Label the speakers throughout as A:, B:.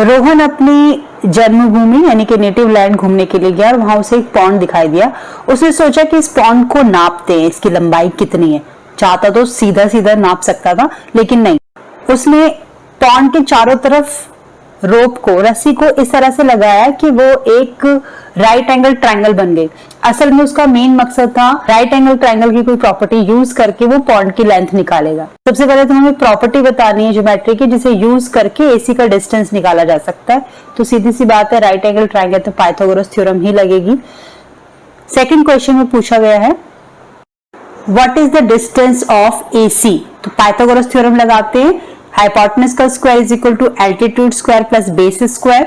A: रोहन अपनी जन्मभूमि यानी कि नेटिव लैंड घूमने के लिए गया और वहां उसे एक पॉन्ड दिखाई दिया। उसने सोचा कि इस पॉन्ड को नापते हैं, इसकी लंबाई कितनी है। चाहता तो सीधा सीधा नाप सकता था, लेकिन नहीं, उसने पॉन्ड के चारों तरफ रोप को, रस्सी को इस तरह से लगाया कि वो एक राइट एंगल ट्रायंगल बन गई। असल में उसका मेन मकसद था राइट एंगल ट्रायंगल की कोई प्रॉपर्टी यूज करके वो पॉन्ड की लेंथ निकालेगा। सबसे पहले तो हमें प्रॉपर्टी बतानी है ज्योमेट्री की, जिसे यूज करके एसी का डिस्टेंस निकाला जा सकता है। तो सीधी सी बात है, राइट एंगल ट्रायंगल तो पाइथागोरस थ्योरम ही लगेगी। सेकंड क्वेश्चन में पूछा गया है what is the distance of AC. तो पाइथागोरस थ्योरम लगाते हैं, हाइपोटेनस का square is equal to altitude square plus base square.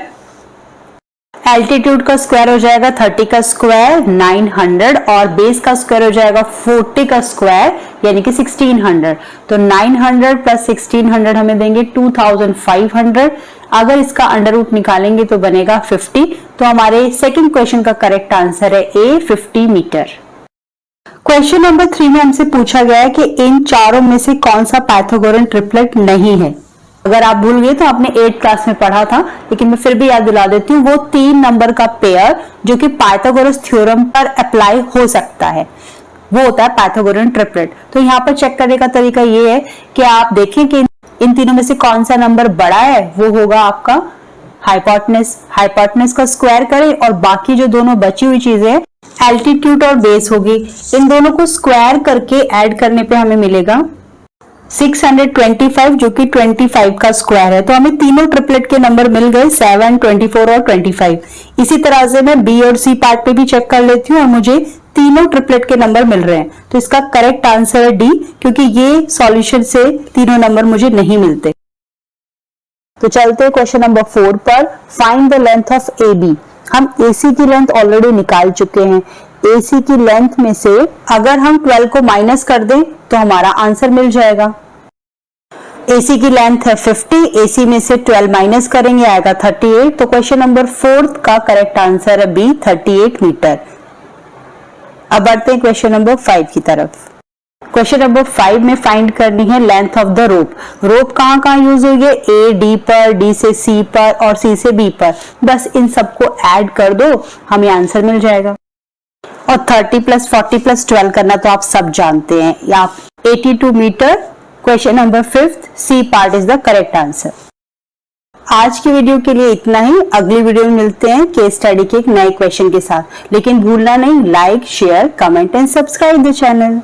A: Altitude का स्क्वायर हो जाएगा 30 का स्क्वायर 900 और बेस का स्क्वायर हो जाएगा 40 का स्क्वायर यानी कि 1600। तो 900 प्लस 1600 हमें देंगे 2500। अगर इसका अंडर रूट निकालेंगे तो बनेगा 50। तो हमारे सेकंड क्वेश्चन का करेक्ट आंसर है ए 50 मीटर। क्वेश्चन नंबर 3 में हमसे पूछा गया है कि इन चारों में से कौन सा पाइथागोरन ट्रिपलेट नहीं है। अगर आप भूल गए तो आपने 8th क्लास में पढ़ा था, लेकिन मैं फिर भी याद दिला देती हूँ। वो 3 नंबर का पेयर जो कि पाइथागोरस थ्योरम पर अप्लाई हो सकता है, वो होता है पाइथागोरन ट्रिपलेट। तो यहाँ पर चेक करने का तरीका ये है कि आप देखें कि इन तीनों में से कौन सा नंबर बड़ा है। वो होगा आपका हाइपोटेनस। हाइपोटेनस का स्क्वायर करें और बाकी जो दोनों बची हुई चीजें एल्टीट्यूड और बेस होगी, इन दोनों को स्क्वायर करके ऐड करने पे हमें मिलेगा 625 जो कि 25 का स्क्वायर है। तो हमें तीनों ट्रिपलेट के नंबर मिल गए 7, 24 और 25। इसी तरह से मैं बी और सी पार्ट पे भी चेक कर लेती हूँ और मुझे तीनों ट्रिपलेट के नंबर मिल रहे हैं। तो इसका करेक्ट आंसर है डी, क्योंकि ये सॉल्यूशन से तीनों नंबर मुझे नहीं मिलते। तो चलते हैं क्वेश्चन नंबर 4 पर। Find the length of A B. हम AC की लेंथ ऑलरेडी निकाल चुके हैं। AC की लेंथ में से अगर हम 12 को माइनस कर दें तो हमारा आंसर मिल जाएगा। AC की लेंथ है 50, AC में से 12 माइनस करेंगे आएगा 38। तो क्वेश्चन नंबर 4 का करेक्ट आंसर है बी 38 मीटर। अब बढ़ते हैं क्वेश्चन नंबर 5 की तरफ। क्वेश्चन नंबर 5 में फाइंड करनी है लेंथ ऑफ द रोप। रोप कहाँ कहाँ यूज हुई है? ए डी पर, डी से सी पर और सी से बी पर। बस इन सबको ऐड कर दो, हमें आंसर मिल जाएगा। और 30 प्लस 40 प्लस 12 करना तो आप सब जानते हैं, या 82 meter. Question number 5 C part is the correct answer. आज की वीडियो के लिए इतना ही। अगली वीडियो में मिलते हैं केस स्टडी के एक नए क्वेश्चन के साथ। लेकिन भूलना नहीं, like, share, comment and subscribe the channel.